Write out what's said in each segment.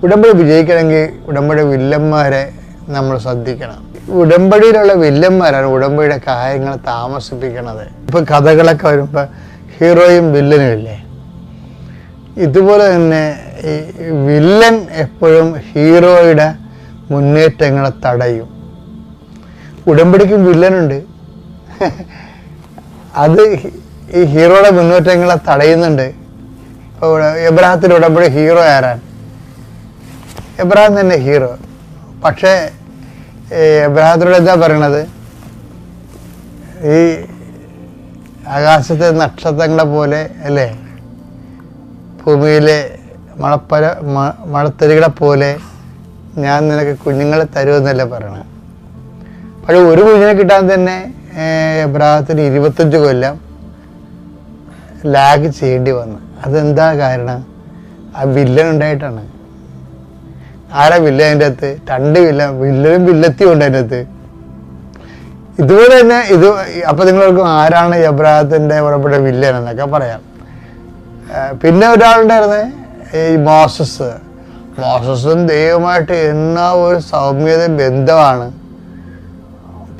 ഉടമ്പടി വിജയിക്കണമെങ്കിൽ ഉടമ്പടി വില്ലന്മാരെ നമ്മൾ ശ്രദ്ധിക്കണം. ഉടമ്പടിയിലുള്ള വില്ലന്മാരാണ് ഉടമ്പടിയുടെ കാര്യങ്ങൾ താമസിപ്പിക്കുന്നത്. ഇപ്പം കഥകളൊക്കെ വരുമ്പോൾ ഹീറോയും വില്ലനും ഇല്ലേ, ഇതുപോലെ തന്നെ ഈ വില്ലൻ എപ്പോഴും ഹീറോയുടെ മുന്നേറ്റങ്ങളെ തടയും. ഉടമ്പടിക്കും വില്ലനുണ്ട്, അത് ഈ ഹീറോയുടെ മുന്നേറ്റങ്ങളെ തടയുന്നുണ്ട്. ഇപ്പോൾ എബ്രഹാത്തിന്റെ ഉടമ്പടി ഹീറോ ആരാണ്? എബ്രഹാം തന്നെ ഹീറോ. പക്ഷേ എബ്രഹാത്തിനോട് എന്താ പറയണത്? ഈ ആകാശത്തെ നക്ഷത്രങ്ങളെ പോലെ അല്ലേ, ഭൂമിയിലെ മഴത്തരികളെ പോലെ ഞാൻ നിനക്ക് കുഞ്ഞുങ്ങളെ തരുമെന്നല്ലേ പറയണത്. പക്ഷെ ഒരു കുഞ്ഞിനെ കിട്ടാൻ തന്നെ എബ്രഹാത്തിന് 25 കൊല്ലം ലാഗ് ചെയ്യേണ്ടി വന്നു. അതെന്താ കാരണം? ആ വില്ലൻ ഉണ്ടായിട്ടാണ്. ആരാ വില്ലൻ അതിൻ്റെ അകത്ത്? 2 വില്ലനും വില്ലത്തിയും ഉണ്ട് അതിൻ്റെ അകത്ത്. ഇതുപോലെ തന്നെ അപ്പം നിങ്ങൾക്ക് ആരാണ് എബ്രഹാത്തിൻ്റെ പുറപ്പെട്ട വില്ലൻ എന്നൊക്കെ പറയാം. പിന്നെ ഒരാളുണ്ടായിരുന്നേ, ഈ മോസസും ദൈവമായിട്ട് എന്നാ ഒരു സൗമ്യത ബന്ധമാണ്.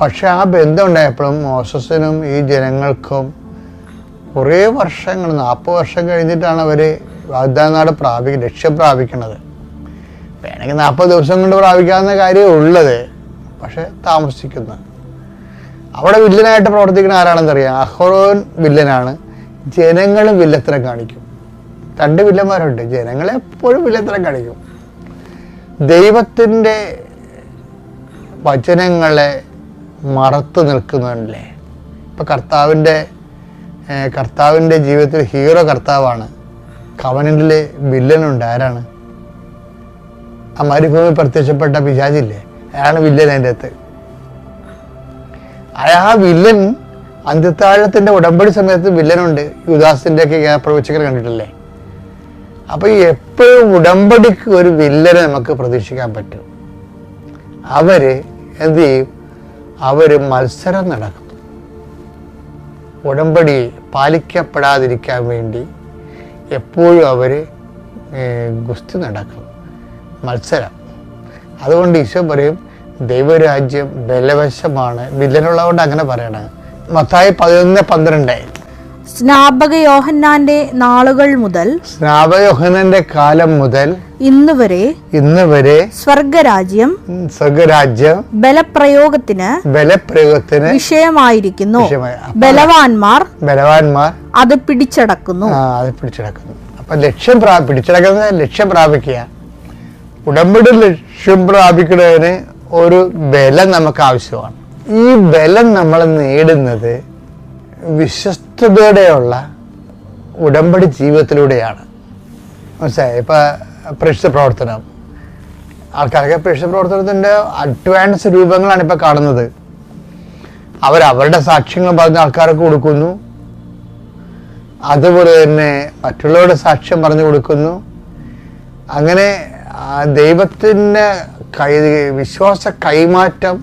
പക്ഷെ ആ ബന്ധം ഉണ്ടായപ്പോഴും മോസസിനും ഈ ജനങ്ങൾക്കും കുറേ വർഷങ്ങൾ, 40 വർഷം കഴിഞ്ഞിട്ടാണ് അവർ വാഗ്ദാന നാട് ലക്ഷ്യം പ്രാപിക്കുന്നത്. വേണമെങ്കിൽ 40 ദിവസം കൊണ്ട് പ്രാപിക്കാവുന്ന കാര്യമേ ഉള്ളത്, പക്ഷെ താമസിക്കുന്നു. അവിടെ വില്ലനായിട്ട് പ്രവർത്തിക്കുന്ന ആരാണെന്നറിയാം? അഹ്റോൻ വില്ലനാണ്. ജനങ്ങളും വില്ലത്തരം കാണിക്കും. 2 വില്ലന്മാരുണ്ട്. ജനങ്ങളെപ്പോഴും വില്ലത്തരം കാണിക്കും. ദൈവത്തിൻ്റെ വചനങ്ങളെ മറത്തു നിൽക്കുന്നുണ്ടല്ലേ. ഇപ്പം കർത്താവിൻ്റെ ജീവിതത്തിൽ ഹീറോ കർത്താവാണ്. കവനന്റിൽ വില്ലനുണ്ട്. ആരാണ്? ആ മരുഭൂമി പ്രത്യക്ഷപ്പെട്ട പിശാചില്ലേ, അയാളാണ് വില്ലൻ. അതിൻ്റെ അകത്ത് ആ വില്ലൻ അന്ത്യത്താഴത്തിൻ്റെ ഉടമ്പടി സമയത്ത് വില്ലനുണ്ട്. യുദാസിൻ്റെ ഒക്കെ പ്രവചകർ കണ്ടിട്ടില്ലേ? അപ്പൊ എപ്പോഴും ഉടമ്പടിക്ക് ഒരു വില്ലനെ നമുക്ക് പ്രതീക്ഷിക്കാൻ പറ്റും. അവര് എന്ത് ചെയ്യും? അവര് മത്സരം നടക്കും. ഉടമ്പടി പാലിക്കപ്പെടാതിരിക്കാൻ വേണ്ടി എപ്പോഴും അവര് ഗുസ്തി നടക്കും, മത്സരം. അതുകൊണ്ട് ഈശോ പറയും ദൈവരാജ്യം ബലവശമാണ്. വില്ലനുള്ളതുകൊണ്ട് അങ്ങനെ പറയണേ. മത്തായി 11:12 സ്നാപക യോഹന്നാന്റെ നാളുകൾ മുതൽ, സ്നാപക യോഹന്നാന്റെ കാലം മുതൽ ഇന്ന് വരെ സ്വർഗരാജ്യം ബലപ്രയോഗത്തിന് വിഷയമായിരിക്കുന്നു. ബലവാന്മാർ അത് പിടിച്ചടക്കുന്നു. അപ്പൊ ലക്ഷ്യം പ്രാപിക്കുക. ഉടമ്പടി ലക്ഷ്യം പ്രാപിക്കുന്നതിന് ഒരു ബലം നമുക്ക് ആവശ്യമാണ്. ഈ ബലം നമ്മൾ നേടുന്നത് വിശ്വസ്തയോടെയുള്ള ഉടമ്പടി ജീവിതത്തിലൂടെയാണ്. മനസ്സിലായി? ഇപ്പൊ പ്രേക്ഷിത പ്രവർത്തനം, ആൾക്കാരൊക്കെ പ്രേക്ഷിത പ്രവർത്തനത്തിന്റെ അഡ്വാൻസ് രൂപങ്ങളാണ് ഇപ്പൊ കാണുന്നത്. അവരവരുടെ സാക്ഷ്യങ്ങൾ പറഞ്ഞ് ആൾക്കാർക്ക് കൊടുക്കുന്നു. അതുപോലെ തന്നെ മറ്റുള്ളവരുടെ സാക്ഷ്യം പറഞ്ഞു കൊടുക്കുന്നു. അങ്ങനെ ദൈവത്തിൻ്റെ വിശ്വാസ കൈമാറ്റം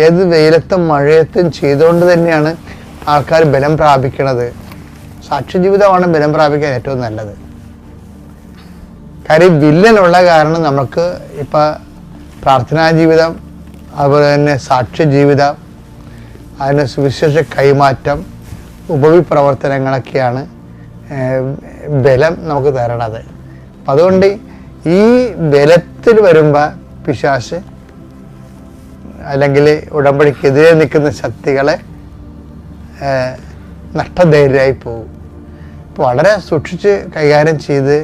ഏത് വെയിലത്തും മഴയത്തും ചെയ്തുകൊണ്ട് തന്നെയാണ് ആൾക്കാർ ബലം പ്രാപിക്കുന്നത്. സാക്ഷ്യജീവിതമാണ് ബലം പ്രാപിക്കാൻ ഏറ്റവും നല്ലത്. കാര്യം വില്ലനുള്ള കാരണം നമുക്ക് ഇപ്പം പ്രാർത്ഥനാ ജീവിതം, അതുപോലെ തന്നെ സാക്ഷ്യജീവിതം, അതിന് സുവിശേഷ കൈമാറ്റം, ഉപവിപ്രവർത്തനങ്ങളൊക്കെയാണ് ബലം നമുക്ക് തരണത്. അപ്പം അതുകൊണ്ട് ഈ ബലത്തിൽ വരുമ്പോൾ പിശാച് അല്ലെങ്കിൽ ഉടമ്പടിക്കെതിരെ നിൽക്കുന്ന ശക്തികളെ നഷ്ടധൈര്യമായി പോകും. അപ്പോൾ വളരെ സൂക്ഷിച്ച് കൈകാര്യം ചെയ്ത്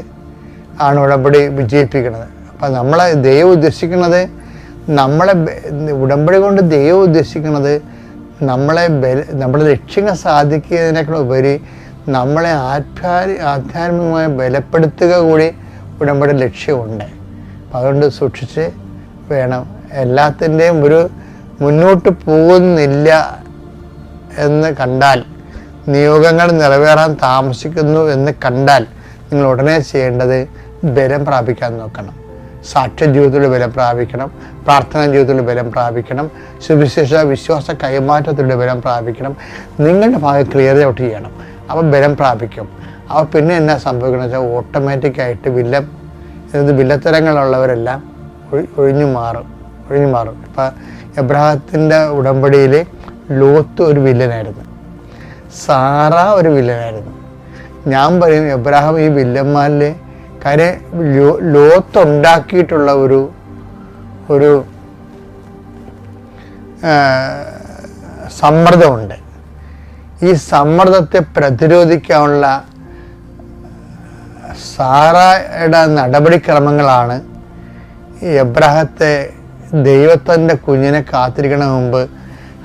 ആണ് ഉടമ്പടി വിജയിപ്പിക്കുന്നത്. അപ്പം നമ്മളെ ദൈവം ഉദ്ദേശിക്കുന്നത്, ഉടമ്പടി കൊണ്ട് ദൈവം ഉദ്ദേശിക്കുന്നത് നമ്മുടെ ലക്ഷ്യങ്ങൾ സാധിക്കുന്നതിനേക്കാൾ ഉപരി നമ്മളെ ആധ്യാത്മികമായി ബലപ്പെടുത്തുക കൂടി ഉടമ്പടി ലക്ഷ്യമുണ്ട്. അപ്പം അതുകൊണ്ട് സൂക്ഷിച്ച് വേണം. എല്ലാത്തിൻ്റെയും ഒരു മുന്നോട്ട് പോകുന്നില്ല എന്ന് കണ്ടാൽ, നിയോഗങ്ങൾ നിറവേറാൻ താമസിക്കുന്നു എന്ന് കണ്ടാൽ നിങ്ങൾ ഉടനെ ചെയ്യേണ്ടത് ബലം പ്രാപിക്കാൻ നോക്കണം. സാക്ഷ്യ ജീവിതത്തിലൂടെ ബലം പ്രാപിക്കണം, പ്രാർത്ഥനാ ജീവിതത്തിലൂടെ ബലം പ്രാപിക്കണം, സുവിശേഷ വിശ്വാസ കൈമാറ്റത്തിലൂടെ ബലം പ്രാപിക്കണം. നിങ്ങളുടെ ഭാഗം ക്ലിയർ ഔട്ട് ചെയ്യണം. അപ്പം ബലം പ്രാപിക്കും. അപ്പോൾ പിന്നെ എന്നാ സംഭവിക്കണമെന്ന് വെച്ചാൽ ഓട്ടോമാറ്റിക്കായിട്ട് വില്ലൻ ഇത് വില്ലത്തരങ്ങളുള്ളവരെല്ലാം ഒഴിഞ്ഞു മാറും. ഇപ്പം എബ്രഹാത്തിൻ്റെ ഉടമ്പടിയിൽ ലോത്ത് ഒരു വില്ലനായിരുന്നു, സാറ ഒരു വില്ലനായിരുന്നു. ഞാൻ പറയും എബ്രഹാം ഈ വില്ലന്മാരിൽ കാര്യം ലോത്ത് ഉണ്ടാക്കിയിട്ടുള്ള ഒരു സമ്മർദ്ദമുണ്ട്. ഈ സമ്മർദ്ദത്തെ പ്രതിരോധിക്കാനുള്ള സാറയുടെ നടപടിക്രമങ്ങളാണ് ഈ എബ്രഹത്തെ ദൈവത്തിൻ്റെ കുഞ്ഞിനെ കാത്തിരിക്കണ മുമ്പ്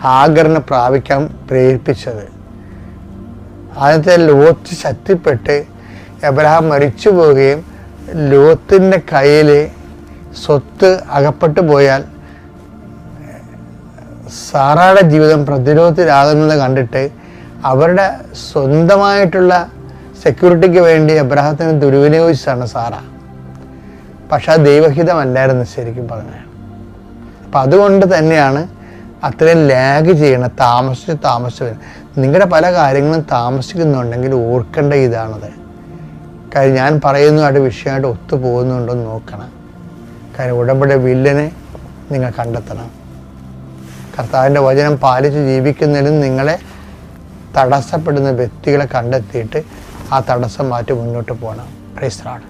ഹാഗറിനെ പ്രാപിക്കാൻ പ്രേരിപ്പിച്ചത്. ആദ്യത്തെ ലോത്ത് ശക്തിപ്പെട്ട് എബ്രഹാം മരിച്ചു പോവുകയും ലോത്തിൻ്റെ കയ്യിൽ സ്വത്ത് അകപ്പെട്ടു പോയാൽ സാറയുടെ ജീവിതം പ്രതിരോധത്തിലാകുന്നത് കണ്ടിട്ട് അവരുടെ സ്വന്തമായിട്ടുള്ള സെക്യൂരിറ്റിക്ക് വേണ്ടി എബ്രഹത്തിന് ദുർവിനിയോഗിച്ചതാണ് സാറ. പക്ഷെ അത് ദൈവഹിതമല്ലായിരുന്നു ശരിക്കും പറഞ്ഞാൽ. അപ്പം അതുകൊണ്ട് തന്നെയാണ് അത്രയും ലാഗ് ചെയ്യണം, താമസിച്ച് നിങ്ങളുടെ പല കാര്യങ്ങളും താമസിക്കുന്നുണ്ടെങ്കിൽ ഓർക്കേണ്ട ഇതാണത്. കാര്യം ഞാൻ പറയുന്നതായിട്ട് വിഷയമായിട്ട് ഒത്തുപോകുന്നുണ്ടോ എന്ന് നോക്കണം. കാര്യം ഉടമ്പടി വില്ലനെ നിങ്ങൾ കണ്ടെത്തണം. കർത്താവിൻ്റെ വചനം പാലിച്ച് ജീവിക്കുന്നതിലും നിങ്ങളെ തടസ്സപ്പെടുന്ന വ്യക്തികളെ കണ്ടെത്തിയിട്ട് ആ തടസ്സം മാറ്റി മുന്നോട്ട് പോകണം. Praise the Lord.